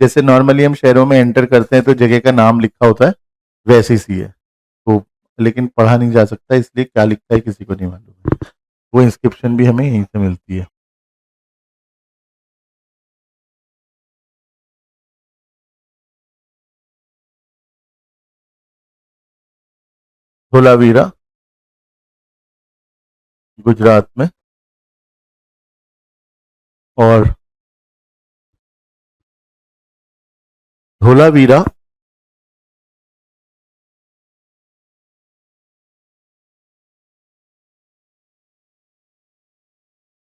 जैसे नॉर्मली हम शहरों में एंटर करते हैं तो जगह का नाम लिखा होता है, वैसी सी है तो, लेकिन पढ़ा नहीं जा सकता, इसलिए क्या लिखा है किसी को नहीं मालूम है। वो इंस्क्रिप्शन भी हमें यहीं से मिलती है। धोलावीरा गुजरात में, और धोलावीरा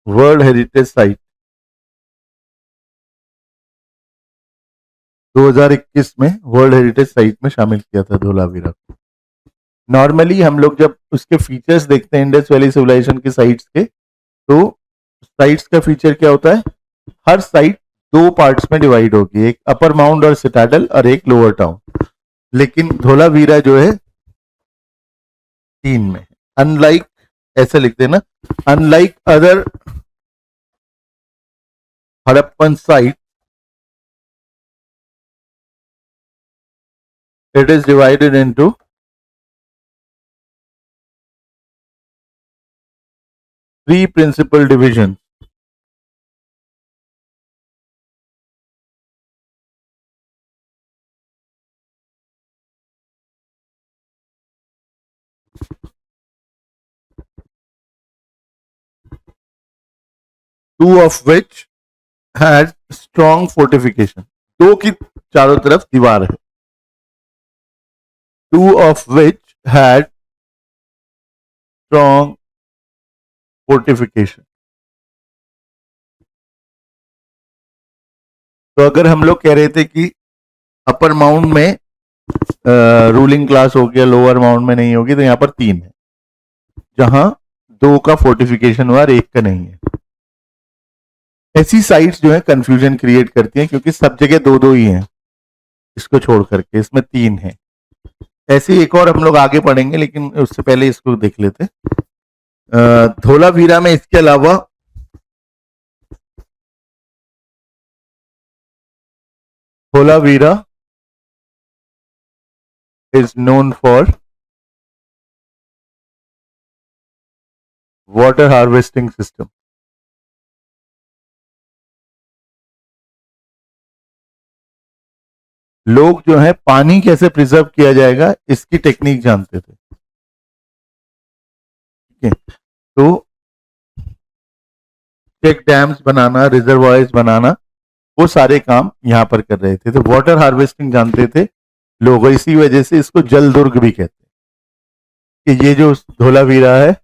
वर्ल्ड हेरिटेज साइट 2021 में वर्ल्ड हेरिटेज साइट में शामिल किया था धोलावीरा को। नॉर्मली हम लोग जब उसके फीचर्स देखते हैं इंडस वैली सिविलाइजेशन की साइट्स के, तो साइट्स का फीचर क्या होता है, हर साइट दो पार्ट्स में डिवाइड होगी, एक अपर माउंड और सिटाडल और एक लोअर टाउन। लेकिन धोलावीरा जो है तीन में, अनलाइक, ऐसे लिख देना, unlike other Harappan site, it is divided into three principal divisions. Two of which had strong fortification. दो की चारों तरफ दीवार है। Two of which had strong fortification. तो अगर हम लोग कह रहे थे कि अपर माउंट में रूलिंग क्लास हो गया, लोअर माउंट में नहीं होगी, तो यहाँ पर तीन है, जहां दो का फोर्टिफिकेशन हुआ और एक का नहीं है। ऐसी साइट्स जो है कंफ्यूजन क्रिएट करती हैं, क्योंकि सब जगह दो दो ही हैं, इसको छोड़ करके इसमें तीन है। ऐसे एक और हम लोग आगे पढ़ेंगे, लेकिन उससे पहले इसको देख लेते। धोलावीरा में इसके अलावा Dholavira is known for water harvesting system. लोग जो है पानी कैसे प्रिजर्व किया जाएगा इसकी टेक्निक जानते थे। ठीक है, तो चेक डैम्स बनाना, रिजर्वायर्स बनाना, वो सारे काम यहां पर कर रहे थे। तो वाटर हार्वेस्टिंग जानते थे लोग, इसी वजह से इसको जल दुर्ग भी कहते हैं। कि ये जो धोलावीरा है,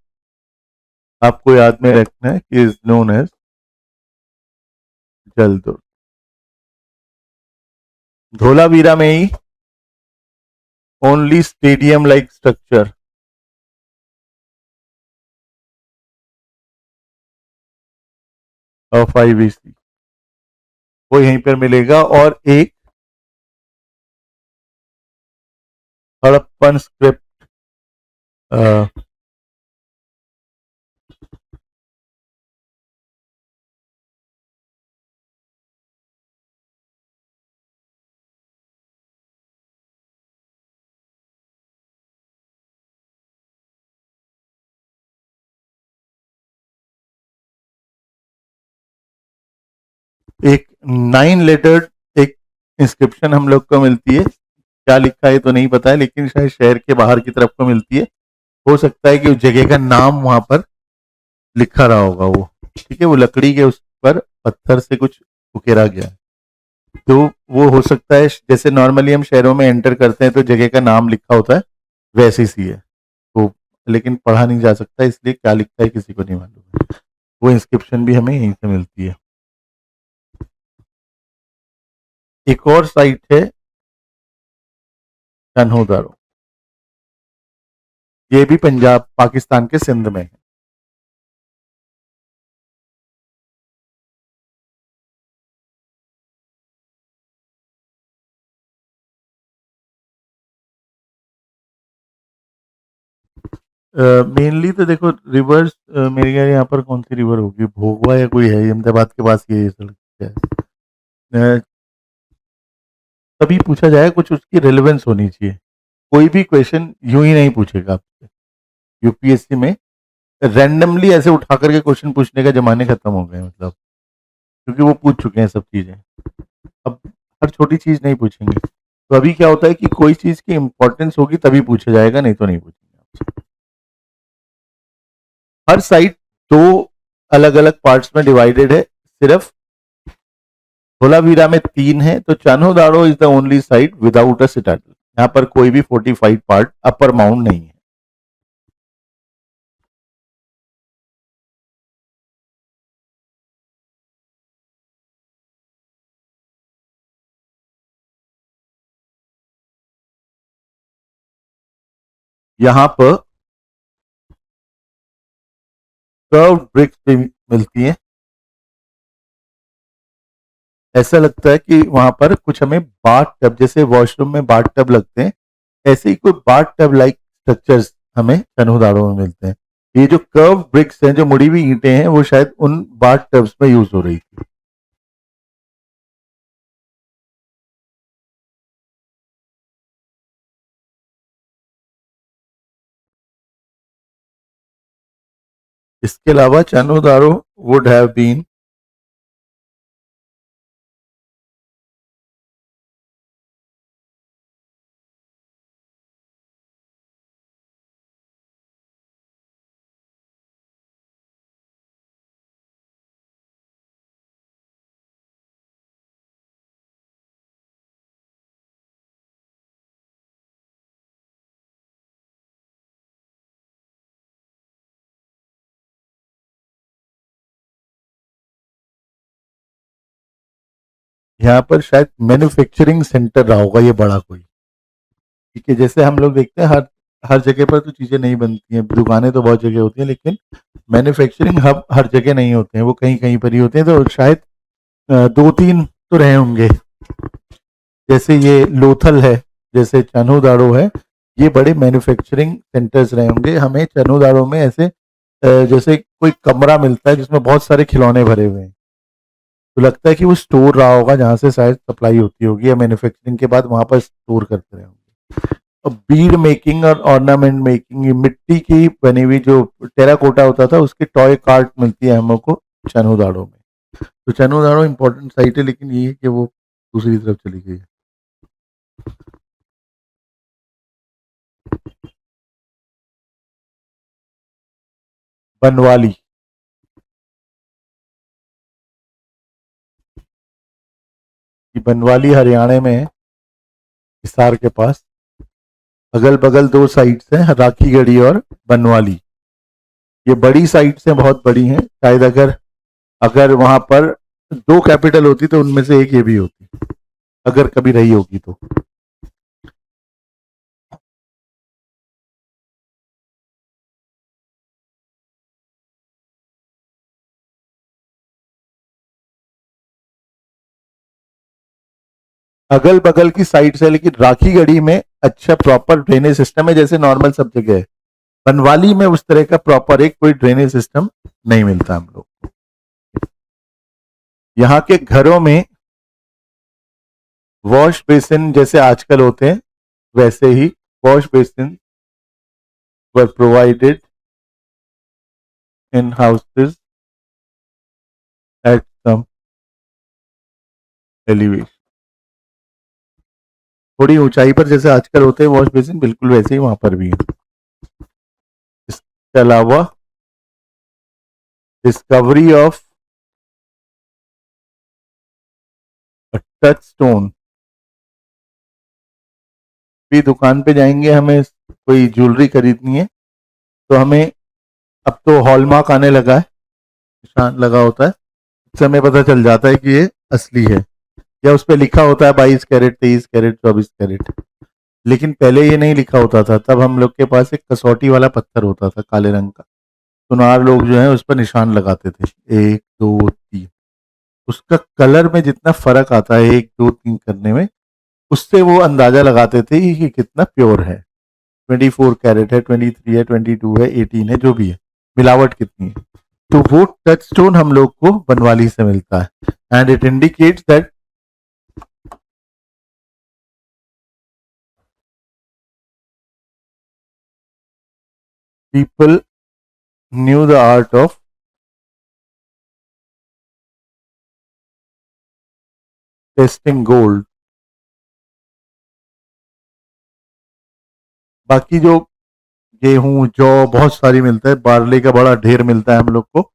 आपको याद में रखना है कि इज नोन एज जल दुर्ग। धोलावीरा में ही only stadium like structure of IVC वो यहीं पर मिलेगा, और एक हड़प्पन स्क्रिप्ट एक 9 लेटर्ड एक इंस्क्रिप्शन हम लोग को मिलती है। क्या लिखा है तो नहीं पता है, लेकिन शायद शहर के बाहर की तरफ को मिलती है। हो सकता है कि उस जगह का नाम वहां पर लिखा रहा होगा वो। ठीक है, वो लकड़ी के उस पर पत्थर से कुछ उकेरा गया है, तो वो हो सकता है, जैसे नॉर्मली हम शहरों में एंटर करते हैं तो जगह का नाम लिखा होता है, वैसी सी है तो, लेकिन पढ़ा नहीं जा सकता, इसलिए क्या लिखा है किसी को नहीं मालूम है। वो इंस्क्रिप्शन भी हमें यहीं से मिलती है। एक और साइट है कन्होदारो, ये भी पंजाब पाकिस्तान के सिंध में है। मेनली तो देखो रिवर्स, मेरे ख्याल यहाँ पर कौन सी रिवर होगी, भोगवा या कोई है अहमदाबाद के पास, ये सड़क है। तभी पूछा जाए, कुछ उसकी रेलेवेंस होनी चाहिए। कोई भी क्वेश्चन यूं ही नहीं पूछेगा आपसे यूपीएससी में। रैंडमली ऐसे उठा करके क्वेश्चन पूछने का जमाने खत्म हो गए, मतलब क्योंकि वो पूछ चुके हैं सब चीजें। अब हर छोटी चीज नहीं पूछेंगे। तो अभी क्या होता है कि कोई चीज की इंपॉर्टेंस होगी तभी पूछा जाएगा, नहीं तो नहीं पूछेंगे आपसे। हर साइट दो अलग अलग पार्ट्स में डिवाइडेड है। सिर्फ धोलावीरा में 3 है, तो चान्हो दाड़ो is the only site without a citadel. यहाँ पर कोई भी फोर्टिफाइड पार्ट अपर माउंट नहीं है। यहाँ पर कर्व ब्रिक्स भी मिलती है। ऐसा लगता है कि वहां पर कुछ हमें बाथ टब, जैसे वॉशरूम में बाथ टब लगते हैं, ऐसे ही कोई बाथ टब लाइक स्ट्रक्चर्स हमें चन्हुदाड़ों में मिलते हैं। ये जो कर्व ब्रिक्स हैं, जो मुड़ी हुई ईंटें हैं, वो शायद उन बाथ टब्स में यूज हो रही थी। इसके अलावा चन्हुदाड़ो वुड हैव बीन यहाँ पर शायद मैन्युफैक्चरिंग सेंटर रहा होगा ये बड़ा कोई। ठीक है, जैसे हम लोग देखते हैं हर हर जगह पर तो चीजें नहीं बनती हैं, दुकानें तो बहुत जगह होती हैं, लेकिन मैन्युफैक्चरिंग हब हर जगह नहीं होते हैं, वो कहीं कहीं पर ही होते हैं। तो शायद 2-3 तो रहे होंगे। जैसे ये लोथल है, जैसे चन्हुदाड़ो है, ये बड़े मैन्युफैक्चरिंग सेंटर्स रहे होंगे। हमें चन्हुदाड़ो में ऐसे जैसे कोई कमरा मिलता है जिसमें बहुत सारे खिलौने भरे हुए हैं, तो लगता है कि वो स्टोर रहा होगा जहां से शायद सप्लाई होती होगी, या मैन्युफैक्चरिंग के बाद वहां पर स्टोर करते रहे होंगे। और बीड मेकिंग और ऑर्नामेंट मेकिंग, ये मिट्टी की बनी हुई जो टेराकोटा होता था, उसकी टॉय कार्ट मिलती है हम लोग को चन्हुदाड़ो में। तो चन्हुदाड़ो इंपॉर्टेंट साइट है, लेकिन ये है कि वो दूसरी तरफ चली गई है। बनवाली, ये बनवाली हरियाणा में है, हिसार के पास। अगल बगल 2 साइट्स हैं, राखीगढ़ी और बनवाली। ये बड़ी साइट्स हैं, बहुत बड़ी हैं। शायद अगर अगर वहां पर 2 कैपिटल होती तो उनमें से एक ये भी होती, अगर कभी रही होगी तो। अगल बगल की साइट्स है, लेकिन राखीगढ़ी में अच्छा प्रॉपर ड्रेनेज सिस्टम है, जैसे नॉर्मल सब जगह है। बनवाली में उस तरह का प्रॉपर एक कोई ड्रेनेज सिस्टम नहीं मिलता हम लोग को। यहाँ के घरों में वॉश बेसिन जैसे आजकल होते हैं, वैसे ही wash basin were provided in houses at some elevation. थोड़ी ऊंचाई पर जैसे आजकल होते हैं वॉश बेसिन, बिल्कुल वैसे ही वहां पर भी है। इसके अलावा डिस्कवरी ऑफ टच स्टोन, भी दुकान पे जाएंगे, हमें कोई ज्वेलरी खरीदनी है, तो हमें अब तो हॉलमार्क आने लगा है, निशान लगा होता है, उससे हमें पता चल जाता है कि ये असली है, या उस पर लिखा होता है 22 कैरेट, 23 कैरेट, 24 कैरेट। लेकिन पहले ये नहीं लिखा होता था, तब हम लोग के पास एक कसौटी वाला पत्थर होता था काले रंग का, सुनार लोग जो है उस पर निशान लगाते थे, 1 2 3। उसका कलर में जितना फर्क आता है 1 2 3 करने में, उससे वो अंदाजा लगाते थे कि कितना प्योर है। 24 कैरेट है, 23 है, 22 है, 18 है, जो भी है, मिलावट कितनी है। तो वो टच स्टोन हम लोग को बनवाली से मिलता है, and it indicates that people knew the art of testing gold. बाकी जो गेहूं जौ बहुत सारी मिलता है, बार्ले का बड़ा ढेर मिलता है हम लोग को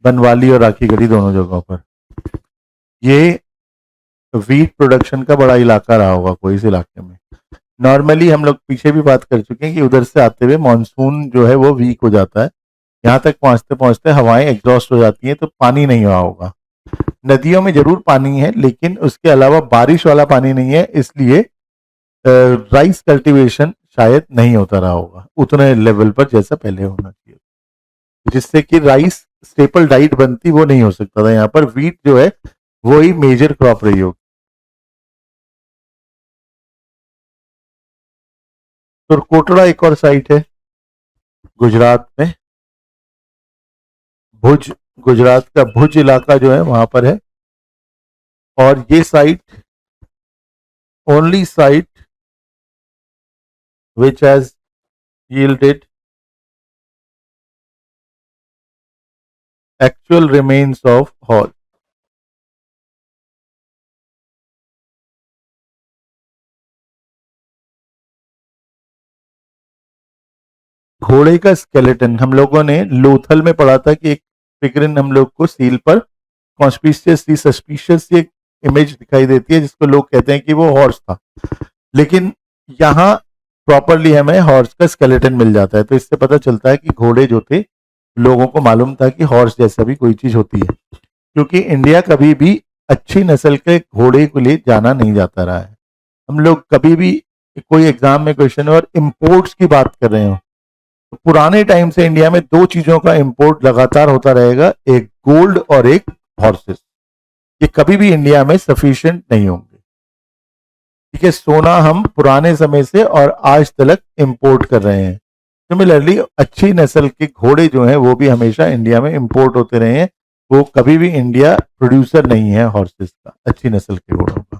बनवाली और राखी गढ़ी दोनों जगहों पर। ये वीट प्रोडक्शन का बड़ा इलाका रहा होगा कोई इस इलाके में। नॉर्मली हम लोग पीछे भी बात कर चुके हैं कि उधर से आते हुए मानसून जो है वो वीक हो जाता है, यहाँ तक पहुंचते पहुंचते हवाएं एग्जॉस्ट हो जाती हैं, तो पानी नहीं हुआ होगा। नदियों में जरूर पानी है लेकिन उसके अलावा बारिश वाला पानी नहीं है, इसलिए राइस कल्टीवेशन शायद नहीं होता रहा होगा उतने लेवल पर जैसा पहले होना चाहिए, जिससे कि राइस स्टेपल डाइट बनती वो नहीं हो सकता था। यहाँ पर वीट जो है वो ही मेजर क्रॉप रही होगी। तुरकोटड़ा एक और साइट है गुजरात में, भुज, गुजरात का भुज इलाका जो है वहां पर है, और ये site only site which has yielded actual remains of horse. घोड़े का स्केलेटन हम लोगों ने लोथल में पढ़ा था कि एक फिगरिन हम लोग को सील पर कॉन्स्पिशियसली सस्पिशियस एक इमेज दिखाई देती है जिसको लोग कहते हैं कि वो हॉर्स था, लेकिन यहाँ प्रॉपरली हमें हॉर्स का स्केलेटन मिल जाता है, तो इससे पता चलता है कि घोड़े जो थे लोगों को मालूम था कि हॉर्स जैसा भी कोई चीज होती है, क्योंकि इंडिया कभी भी अच्छी नस्ल के घोड़े को लिए जाना नहीं जाता रहा है। हम लोग कभी भी कोई एग्जाम में क्वेश्चन और इंपोर्ट्स की बात कर रहे हो तो पुराने टाइम से इंडिया में दो चीजों का इंपोर्ट लगातार होता रहेगा, एक गोल्ड और एक हॉर्सेस। ये कभी भी इंडिया में सफिशिएंट नहीं होंगे। ठीक है, सोना हम पुराने समय से और आज तक इंपोर्ट कर रहे हैं। सिमिलरली अच्छी नस्ल के घोड़े जो हैं वो भी हमेशा इंडिया में इंपोर्ट होते रहे हैं, वो कभी भी इंडिया प्रोड्यूसर नहीं है हॉर्सेस का, अच्छी नस्ल के घोड़ों का।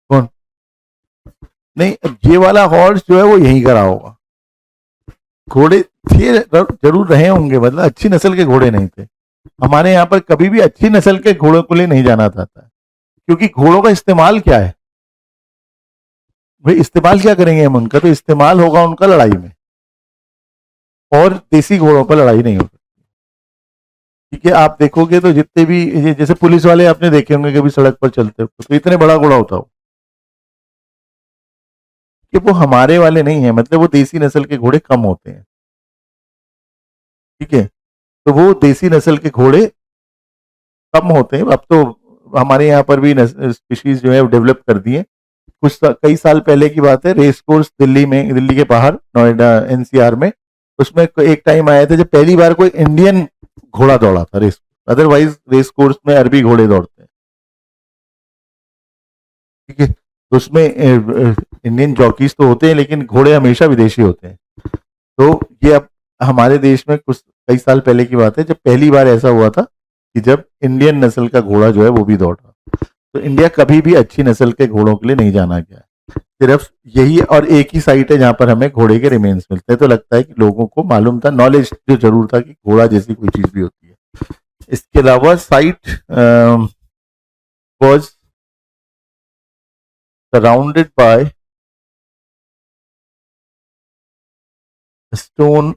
कौन? नहीं, ये वाला हॉर्स जो है वो यहीं का रहा होगा। घोड़े थे, जरूर रहे होंगे, मतलब अच्छी नस्ल के घोड़े नहीं थे। हमारे यहाँ पर कभी भी अच्छी नस्ल के घोड़ों को लिए नहीं जाना चाहता है, क्योंकि घोड़ों का इस्तेमाल क्या है भाई, इस्तेमाल क्या करेंगे हम उनका, तो इस्तेमाल होगा उनका लड़ाई में, और देसी घोड़ों पर लड़ाई नहीं होगी। ठीक है, आप देखोगे तो जितने भी जैसे पुलिस वाले आपने देखे होंगे कभी सड़क पर चलते हो तो इतने बड़ा घोड़ा होता हो, कि वो हमारे वाले नहीं है, मतलब वो देसी नस्ल के घोड़े कम होते हैं। ठीक है, तो वो देसी नस्ल के घोड़े कम होते हैं। अब तो हमारे यहाँ पर भी स्पीशीज जो है डेवलप कर दी है। कई साल पहले की बात है, रेस कोर्स दिल्ली में, दिल्ली के बाहर नोएडा एनसीआर में, उसमें एक टाइम आया था जब पहली बार कोई इंडियन घोड़ा दौड़ा था रेस। अदरवाइज रेस कोर्स में अरबी घोड़े दौड़ते हैं। ठीक है, तो उसमें इंडियन जॉकीज तो होते हैं लेकिन घोड़े हमेशा विदेशी होते हैं। तो ये अब हमारे देश में कुछ कई साल पहले की बात है जब पहली बार ऐसा हुआ था कि जब इंडियन नस्ल का घोड़ा जो है वो भी दौड़ा। तो इंडिया कभी भी अच्छी नस्ल के घोड़ों के लिए नहीं जाना गया है, सिर्फ यही और एक ही साइट है जहां पर हमें घोड़े के रिमेन्स मिलते हैं। तो लगता है कि लोगों को मालूम था, नॉलेज जो जरूर था कि घोड़ा जैसी कोई चीज भी होती है। इसके अलावा site was surrounded by stone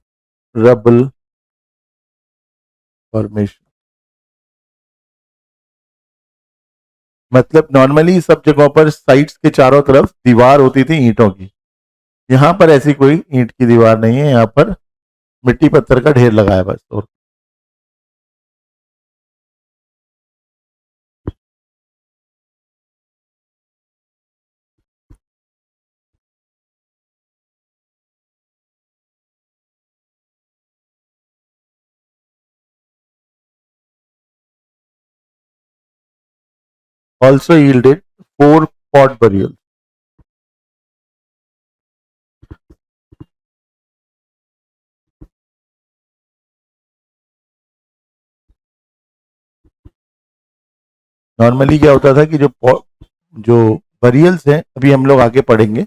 rubble formation. मतलब नॉर्मली सब जगहों पर साइट्स के चारों तरफ दीवार होती थी ईंटों की, यहाँ पर ऐसी कोई ईंट की दीवार नहीं है, यहाँ पर मिट्टी पत्थर का ढेर लगा है बस। और also yielded 4 pot burials. Normally क्या होता था कि जो बरियल्स हैं, अभी हम लोग आगे पढ़ेंगे।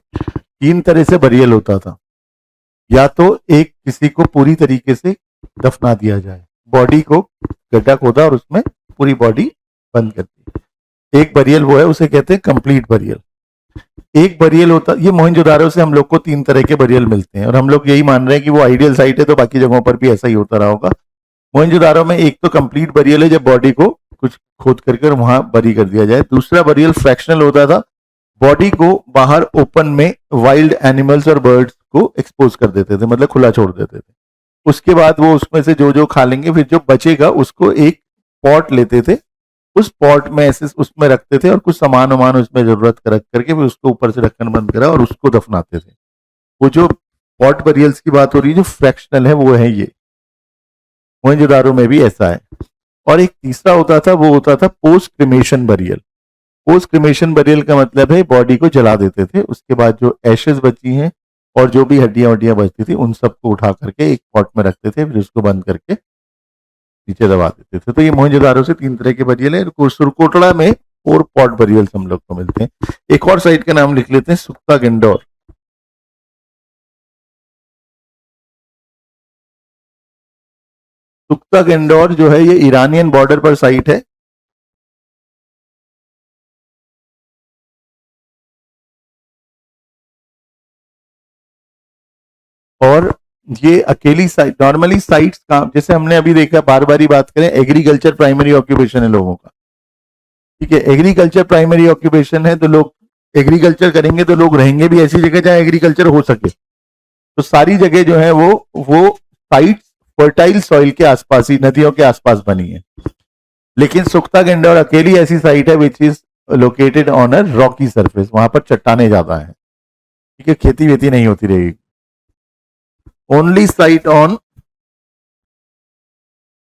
3 तरह से बरियल होता था। या तो एक किसी को पूरी तरीके से दफना दिया जाए, बॉडी को गड्ढा खोदा और उसमें पूरी बॉडी बंद कर दी। एक बरियल वो है, उसे कहते हैं कंप्लीट बरियल। एक बरियल होता, ये मोहनजोदारो से हम लोग को 3 तरह के बरियल मिलते हैं और हम लोग यही मान रहे हैं कि वो आइडियल साइट है, तो बाकी जगहों पर भी ऐसा ही होता रहा होगा। मोहनजोदारो में एक तो कंप्लीट बरियल है, जब बॉडी को कुछ खोद करके वहां बरी कर दिया जाए। दूसरा बरियल फ्रैक्शनल होता था, बॉडी को बाहर ओपन में वाइल्ड एनिमल्स और बर्ड्स को एक्सपोज कर देते थे, मतलब खुला छोड़ देते थे। उसके बाद वो उसमें से जो जो खा लेंगे, फिर जो बचेगा उसको एक पॉट लेते थे, उस पॉट में ऐसे उसमें रखते थे और कुछ सामान वामान उसमें जरूरत रख करके फिर उसको ऊपर से ढक्कन बंद करा और उसको दफनाते थे। वो जो पॉट बरियल्स की बात हो रही है, जो फ्रैक्शनल है, वो है ये। मोहनजोदारो में भी ऐसा है। और एक तीसरा होता था, वो होता था post cremation burial. Post cremation burial का मतलब है बॉडी को जला देते थे, उसके बाद जो एशेज बची हैं और जो भी हड्डियां वड्डियां बचती थी उन सबको उठा करके एक पॉट में रखते थे, फिर उसको बंद करके नीचे दबा देते थे। तो ये मोहनजोदारो से 3 तरह के बरियल है। सुरकोटड़ा में 4 पॉट बरियल हम लोग को मिलते हैं। एक और साइट का नाम लिख लेते हैं, सुक्ता गेंडोर। सुक्ता गेंडोर जो है, ये ईरानियन बॉर्डर पर साइट है। और ये अकेली साइट, नॉर्मली साइट्स का जैसे हमने अभी देखा, बार बार ही बात करें, एग्रीकल्चर प्राइमरी ऑक्यूपेशन है लोगों का। ठीक है, एग्रीकल्चर प्राइमरी ऑक्यूपेशन है, तो लोग एग्रीकल्चर करेंगे तो लोग रहेंगे भी ऐसी जगह जहां एग्रीकल्चर हो सके। तो सारी जगह जो है वो साइट फर्टाइल सॉइल के आसपास ही, नदियों के आसपास बनी है। लेकिन सुक्ता गेंडोर अकेली ऐसी साइट है which is located on a Rocky surface, वहां पर चट्टाने ज्यादा है। ठीक है, खेती वेती नहीं होती रहेगी। Only site on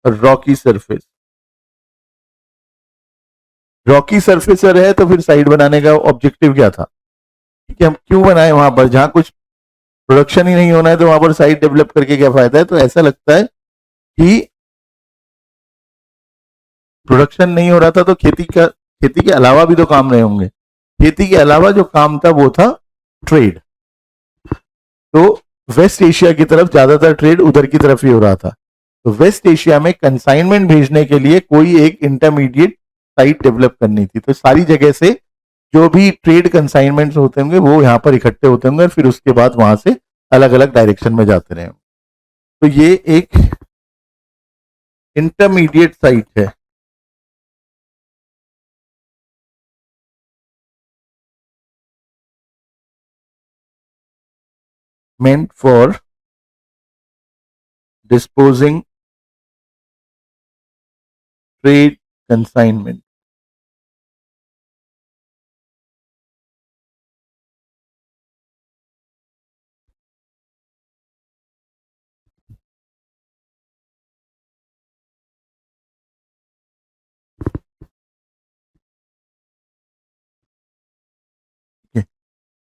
Rocky surface. Rocky surface है, तो फिर साइट बनाने का ऑब्जेक्टिव क्या था कि हम क्यों बनाए वहां पर, जहां कुछ प्रोडक्शन ही नहीं होना है तो वहां पर साइट डेवलप करके क्या फायदा है। तो ऐसा लगता है कि प्रोडक्शन नहीं हो रहा था, तो खेती के अलावा भी तो काम रहे होंगे। खेती के अलावा जो काम था वो था ट्रेड। तो वेस्ट एशिया की तरफ ज्यादातर ट्रेड उधर की तरफ ही हो रहा था। तो वेस्ट एशिया में कंसाइनमेंट भेजने के लिए कोई एक इंटरमीडिएट साइट डेवलप करनी थी। तो सारी जगह से जो भी ट्रेड कंसाइनमेंट्स होते होंगे वो यहाँ पर इकट्ठे होते होंगे और फिर उसके बाद वहां से अलग अलग डायरेक्शन में जाते रहे। तो ये एक इंटरमीडिएट साइट है। meant for disposing trade consignment.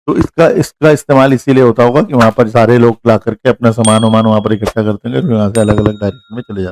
तो इसका इसका इस्तेमाल इसीलिए होता होगा कि वहां पर सारे लोग ला करके अपना सामान वामान वहां पर इकट्ठा करते हैं, फिर वहां से अलग अलग डायरेक्शन में चले जाते हैं।